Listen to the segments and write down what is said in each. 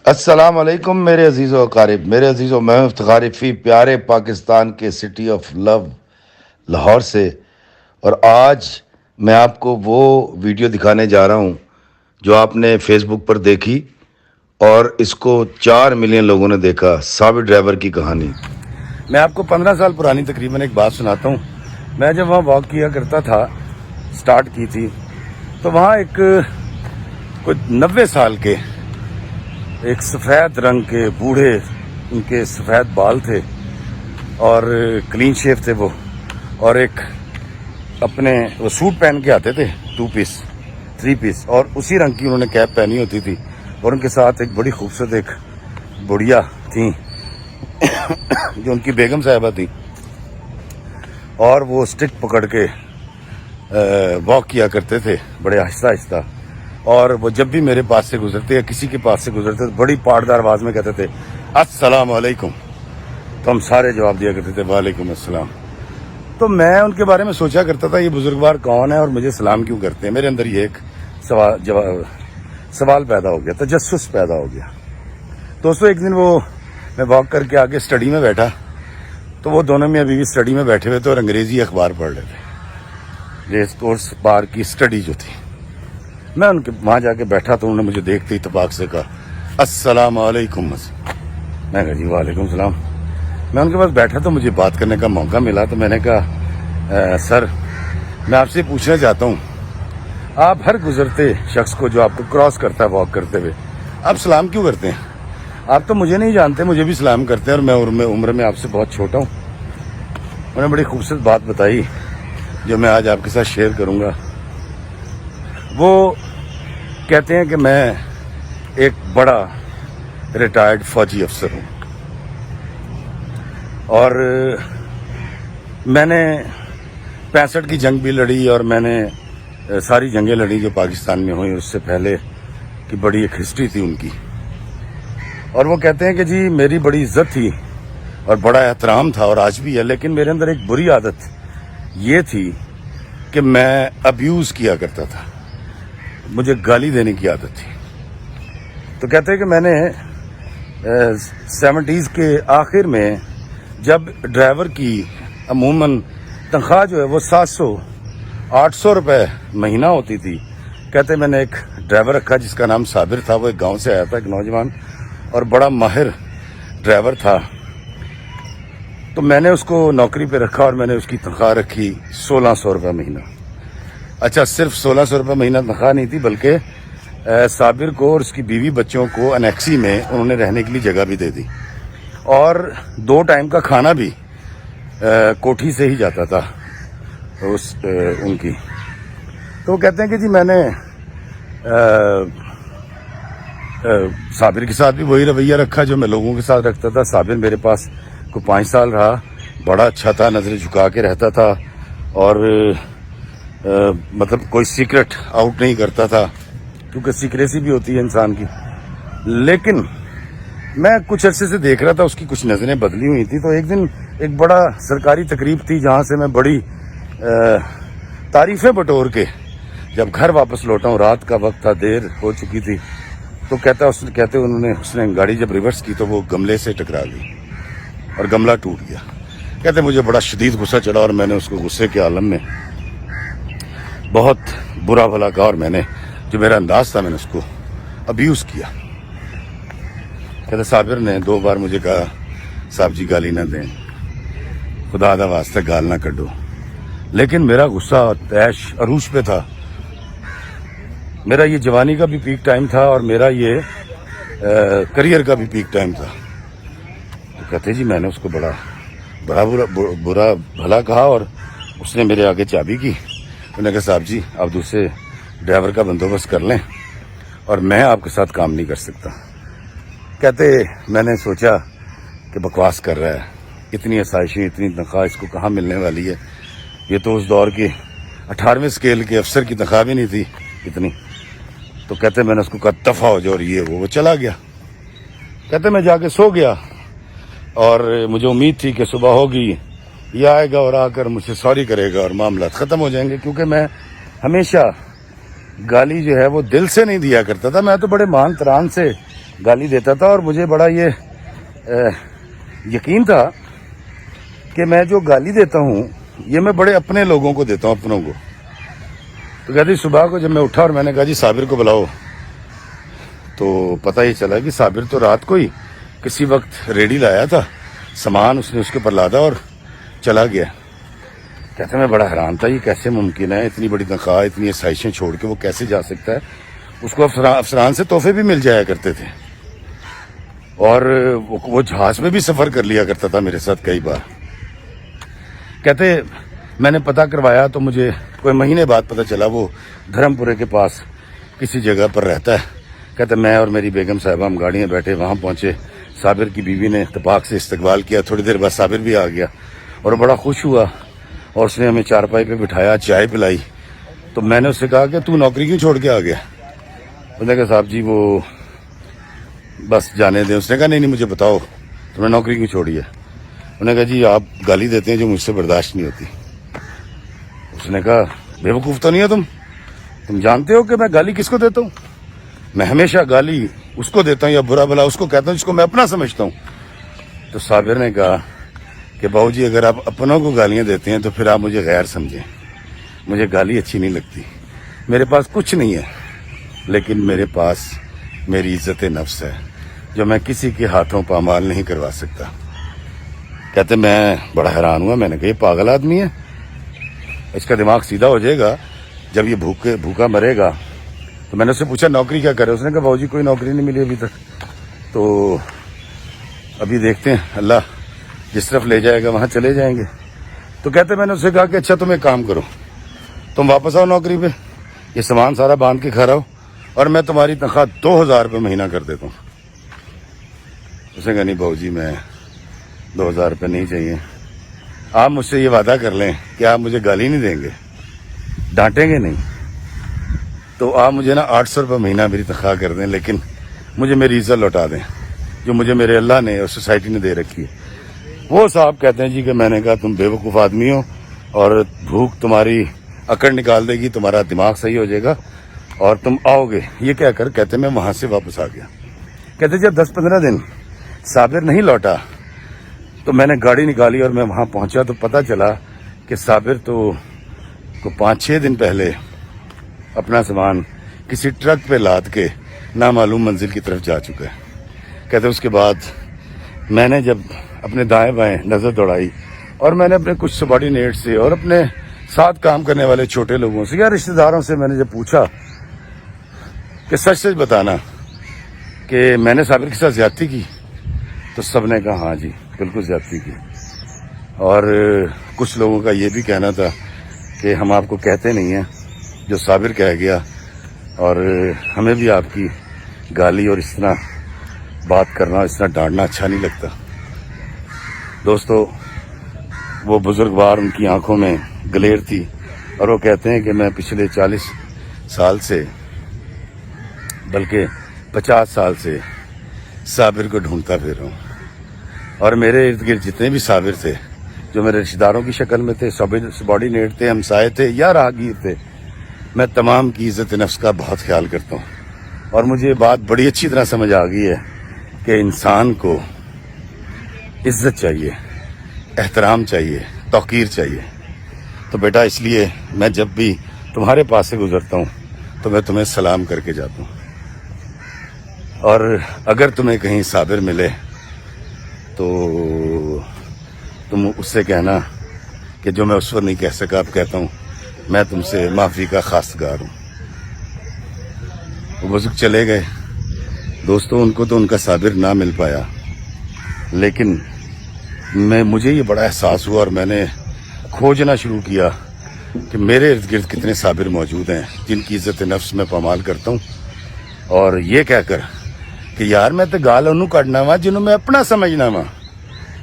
السلام علیکم میرے عزیز و اقارب، میرے عزیز و میں غارفی پیارے پاکستان کے سٹی آف لو لاہور سے. اور آج میں آپ کو وہ ویڈیو دکھانے جا رہا ہوں جو آپ نے فیس بک پر دیکھی اور اس کو 4 ملین لوگوں نے دیکھا. صابر ڈرائیور کی کہانی. میں آپ کو 15 سال پرانی تقریباً ایک بات سناتا ہوں. میں جب وہاں واک کیا کرتا تھا، سٹارٹ کی تھی، تو وہاں ایک کوئی 90 سال کے ایک سفید رنگ کے بوڑھے، ان کے سفید بال تھے اور کلین شیف تھے وہ، اور ایک اپنے وہ سوٹ پہن کے آتے تھے 2 پیس 3 پیس، اور اسی رنگ کی انہوں نے کیپ پہنی ہوتی تھی، اور ان کے ساتھ ایک بڑی خوبصورت ایک بڑھیا تھیں جو ان کی بیگم صاحبہ تھی، اور وہ سٹک پکڑ کے واک کیا کرتے تھے بڑے آہستہ آہستہ. اور وہ جب بھی میرے پاس سے گزرتے یا کسی کے پاس سے گزرتے تو بڑی پاٹدار آواز میں کہتے تھے السلام علیکم. تو ہم سارے جواب دیا کرتے تھے وعلیکم السلام. تو میں ان کے بارے میں سوچا کرتا تھا یہ بزرگوار کون ہے اور مجھے سلام کیوں کرتے ہیں. میرے اندر یہ ایک سوال پیدا ہو گیا، تجسس پیدا ہو گیا. دوستو ایک دن میں واک کر کے آگے اسٹڈی میں بیٹھا، تو وہ دونوں میاں بیوی اسٹڈی میں بیٹھے ہوئے تھے اور انگریزی اخبار پڑھ رہے تھے، ریس کورس بار کی اسٹڈی جو تھی. میں ان کے وہاں جا کے بیٹھا تو انہوں نے مجھے دیکھتے ہی اتفاق سے کہا السلام علیکم. میں کہا جی وعلیکم السلام. میں ان کے پاس بیٹھا تو مجھے بات کرنے کا موقع ملا، تو میں نے کہا سر میں آپ سے پوچھنا چاہتا ہوں، آپ ہر گزرتے شخص کو جو آپ کو کراس کرتا ہے واک کرتے ہوئے، آپ سلام کیوں کرتے ہیں؟ آپ تو مجھے نہیں جانتے، مجھے بھی سلام کرتے ہیں اور میں عمر میں آپ سے بہت چھوٹا ہوں. انہوں نے بڑی خوبصورت بات بتائی جو میں آج آپ کے ساتھ شیئر کروں گا. وہ کہتے ہیں کہ میں ایک بڑا ریٹائرڈ فوجی افسر ہوں، اور میں نے 65 کی جنگ بھی لڑی، اور میں نے ساری جنگیں لڑی جو پاکستان میں ہوئی. اس سے پہلے کی بڑی ایک ہسٹری تھی ان کی. اور وہ کہتے ہیں کہ جی میری بڑی عزت تھی اور بڑا احترام تھا، اور آج بھی ہے، لیکن میرے اندر ایک بری عادت یہ تھی کہ میں ابیوز کیا کرتا تھا، مجھے گالی دینے کی عادت تھی. تو کہتے ہیں کہ میں نے 70s کے آخر میں جب ڈرائیور کی عموماً تنخواہ جو ہے وہ 700-800 روپے مہینہ ہوتی تھی، کہتے میں نے ایک ڈرائیور رکھا جس کا نام صابر تھا. وہ ایک گاؤں سے آیا تھا، ایک نوجوان اور بڑا ماہر ڈرائیور تھا. تو میں نے اس کو نوکری پہ رکھا اور میں نے اس کی تنخواہ رکھی 1600 روپے مہینہ. اچھا، صرف 1600 روپے مہینہ تنخواہ نہیں تھی، بلکہ صابر کو اور اس کی بیوی بچوں کو انیکسی میں انہوں نے رہنے کے لیے جگہ بھی دے دی، اور 2 ٹائم کا کھانا بھی کوٹھی سے ہی جاتا تھا ان کی. تو وہ کہتے ہیں کہ جی میں نے صابر کے ساتھ بھی وہی رویہ رکھا جو میں لوگوں کے ساتھ رکھتا تھا. صابر میرے پاس کو 5 سال رہا، بڑا اچھا تھا، نظر جھکا کے رہتا تھا، اور مطلب کوئی سیکرٹ آؤٹ نہیں کرتا تھا، کیونکہ سیکریسی بھی ہوتی ہے انسان کی. لیکن میں کچھ عرصے سے دیکھ رہا تھا اس کی کچھ نظریں بدلی ہوئی تھی. تو ایک دن ایک بڑا سرکاری تقریب تھی جہاں سے میں بڑی تعریفیں بٹور کے جب گھر واپس لوٹا ہوں، رات کا وقت تھا، دیر ہو چکی تھی. تو اس نے گاڑی جب ریورس کی تو وہ گملے سے ٹکرا گئی اور گملہ ٹوٹ گیا. کہتے مجھے بڑا شدید غصہ چڑھا اور میں نے اس کو غصے کے عالم میں بہت برا بھلا کہا، اور میں نے جو میرا انداز تھا میں نے اس کو ابیوز کیا. کہتے صابر نے 2 بار مجھے کہا صاحب جی گالی نہ دیں، خدا دا واسطہ گال نہ کڈو. لیکن میرا غصہ تیش عروج پہ تھا. میرا یہ جوانی کا بھی پیک ٹائم تھا اور میرا یہ کریئر کا بھی پیک ٹائم تھا. تو کہتے جی میں نے اس کو بڑا برا بھلا کہا، اور اس نے میرے آگے چابی کی. انہوں نے کہا صاحب جی آپ دوسرے ڈرائیور کا بندوبست کر لیں، اور میں آپ کے ساتھ کام نہیں کر سکتا. کہتے میں نے سوچا کہ بکواس کر رہا ہے، اتنی آسائشیں، اتنی تنخواہ اس کو کہاں ملنے والی ہے. یہ تو اس دور کی 18ویں اسکیل کے افسر کی تنخواہ بھی نہیں تھی اتنی. تو کہتے میں نے اس کو کہا دفع ہو جاؤ، اور وہ چلا گیا. کہتے میں جا کے سو گیا، اور مجھے امید تھی کہ صبح ہوگی یہ آئے گا اور آ کر مجھ سے سوری کرے گا اور معاملات ختم ہو جائیں گے. کیونکہ میں ہمیشہ گالی جو ہے وہ دل سے نہیں دیا کرتا تھا. میں تو بڑے مان تران سے گالی دیتا تھا اور مجھے بڑا یہ یقین تھا کہ میں جو گالی دیتا ہوں یہ میں بڑے اپنے لوگوں کو دیتا ہوں، اپنوں کو. تو کہتی صبح کو جب میں اٹھا اور میں نے کہا جی صابر کو بلاؤ، تو پتہ یہ چلا کہ صابر تو رات کو ہی کسی وقت ریڈی لایا تھا، سامان اس نے اس کے پر لادا اور چلا گیا. کہتے میں بڑا حیران تھا یہ کیسے ممکن ہے، اتنی بڑی تنخواہ، اتنی آسائشیں چھوڑ کے وہ کیسے جا سکتا ہے. اس کو افسران سے تحفے بھی مل جایا کرتے تھے اور وہ جہاز میں بھی سفر کر لیا کرتا تھا میرے ساتھ کئی بار. کہتے میں نے پتہ کروایا تو مجھے کوئی مہینے بعد پتہ چلا وہ دھرم پورے کے پاس کسی جگہ پر رہتا ہے. کہتے میں اور میری بیگم صاحبہ ہم گاڑی میں بیٹھے وہاں پہنچے، صابر کی بیوی نے اتفاق سے استقبال کیا، تھوڑی دیر بعد صابر بھی آ گیا اور بڑا خوش ہوا اور اس نے ہمیں چارپائی پہ بٹھایا، چائے پلائی. تو میں نے اس سے کہا کہ تو نوکری کیوں چھوڑ کے آ گیا؟ اس نے کہا صاحب جی وہ بس جانے دیں. اس نے کہا نہیں مجھے بتاؤ تم نے نوکری کیوں چھوڑی ہے؟ انہوں نے کہا جی آپ گالی دیتے ہیں جو مجھ سے برداشت نہیں ہوتی. اس نے کہا بے وقوف تو نہیں ہو تم جانتے ہو کہ میں گالی کس کو دیتا ہوں؟ میں ہمیشہ گالی اس کو دیتا ہوں یا برا بھلا اس کو کہتا ہوں جس کو میں اپنا سمجھتا ہوں. تو صابر نے کہا کہ بہو جی اگر آپ اپنوں کو گالیاں دیتے ہیں تو پھر آپ مجھے غیر سمجھیں. مجھے گالی اچھی نہیں لگتی. میرے پاس کچھ نہیں ہے لیکن میرے پاس میری عزت نفس ہے جو میں کسی کے ہاتھوں پامال نہیں کروا سکتا. کہتے میں بڑا حیران ہوا. میں نے کہا یہ پاگل آدمی ہے، اس کا دماغ سیدھا ہو جائے گا جب یہ بھوکا مرے گا. تو میں نے اس سے پوچھا نوکری کیا کرے؟ اس نے کہا بہو جی کوئی نوکری نہیں ملی ابھی تک، تو ابھی دیکھتے ہیں اللہ جس طرف لے جائے گا وہاں چلے جائیں گے. تو کہتے میں نے اس سے کہا کہ اچھا تم ایک کام کرو، تم واپس آؤ نوکری پہ، یہ سامان سارا باندھ کے کھا رہا ہو اور میں تمہاری تنخواہ 2000 روپے مہینہ کر دیتا ہوں. اس نے کہا نہیں بہو جی میں 2000 روپے نہیں چاہیے. آپ مجھ سے یہ وعدہ کر لیں کہ آپ مجھے گالی نہیں دیں گے، ڈانٹیں گے نہیں، تو آپ مجھے نا 800 روپے مہینہ میری تنخواہ کر دیں لیکن مجھے میری عزت لوٹا دیں جو مجھے میرے اللہ نے اور سوسائٹی نے دے رکھی ہے. وہ صاحب کہتے ہیں جی کہ میں نے کہا تم بے وقوف آدمی ہو اور بھوک تمہاری اکڑ نکال دے گی، تمہارا دماغ صحیح ہو جائے گا اور تم آؤ گے. یہ کہہ کر کہتے میں وہاں سے واپس آ گیا. کہتے جب 10-15 دن صابر نہیں لوٹا تو میں نے گاڑی نکالی اور میں وہاں پہنچا تو پتہ چلا کہ صابر تو 5-6 دن پہلے اپنا سامان کسی ٹرک پہ لاد کے نامعلوم منزل کی طرف جا چکا ہے. کہتے اس کے بعد میں نے جب اپنے دائیں بائیں نظر دوڑائی اور میں نے اپنے کچھ سبارڈینیٹ سے اور اپنے ساتھ کام کرنے والے چھوٹے لوگوں سے یا رشتہ داروں سے میں نے جب پوچھا کہ سچ سچ بتانا کہ میں نے صابر کے ساتھ زیادتی کی، تو سب نے کہا ہاں جی بالکل زیادتی کی. اور کچھ لوگوں کا یہ بھی کہنا تھا کہ ہم آپ کو کہتے نہیں ہیں جو صابر کہہ گیا اور ہمیں بھی آپ کی گالی اور اس طرح بات کرنا، اس طرح ڈانٹنا اچھا نہیں لگتا. دوستو وہ بزرگوار ان کی آنکھوں میں گلیر تھی اور وہ کہتے ہیں کہ میں پچھلے 40 سال سے بلکہ 50 سال سے صابر کو ڈھونڈتا پھر رہا ہوں اور میرے ارد گرد جتنے بھی صابر تھے جو میرے رشتہ داروں کی شکل میں تھے، سبارڈینیٹ تھے، ہمسائے تھے یا راہگیر تھے، میں تمام کی عزت نفس کا بہت خیال کرتا ہوں. اور مجھے یہ بات بڑی اچھی طرح سمجھ آ گئی ہے کہ انسان کو عزت چاہیے، احترام چاہیے، توقیر چاہیے. تو بیٹا اس لیے میں جب بھی تمہارے پاس سے گزرتا ہوں تو میں تمہیں سلام کر کے جاتا ہوں. اور اگر تمہیں کہیں صابر ملے تو تم اس سے کہنا کہ جو میں اس وقت نہیں کہہ سکا اب کہتا ہوں، میں تم سے معافی کا خواستگار ہوں. وہ بزرگ چلے گئے دوستوں، ان کو تو ان کا صابر نہ مل پایا، لیکن مجھے یہ بڑا احساس ہوا اور میں نے کھوجنا شروع کیا کہ میرے ارد گرد کتنے صابر موجود ہیں جن کی عزت نفس میں پامال کرتا ہوں. اور یہ کہہ کر کہ یار میں تو گال انہوں کٹنا وا جنہوں میں اپنا سمجھنا وا،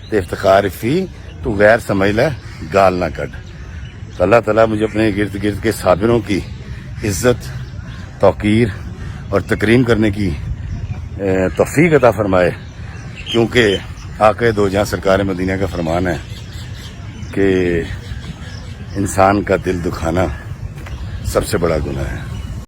تو افتخار فی تو غیر سمجھ لے گال نہ کٹ. تو اللہ تعالیٰ مجھے اپنے گرد گرد کے صابروں کی عزت، توقیر اور تکریم کرنے کی توفیق عطا فرمائے، کیونکہ آقا دو جہاں سرکار مدینہ کا فرمان ہے کہ انسان کا دل دکھانا سب سے بڑا گناہ ہے.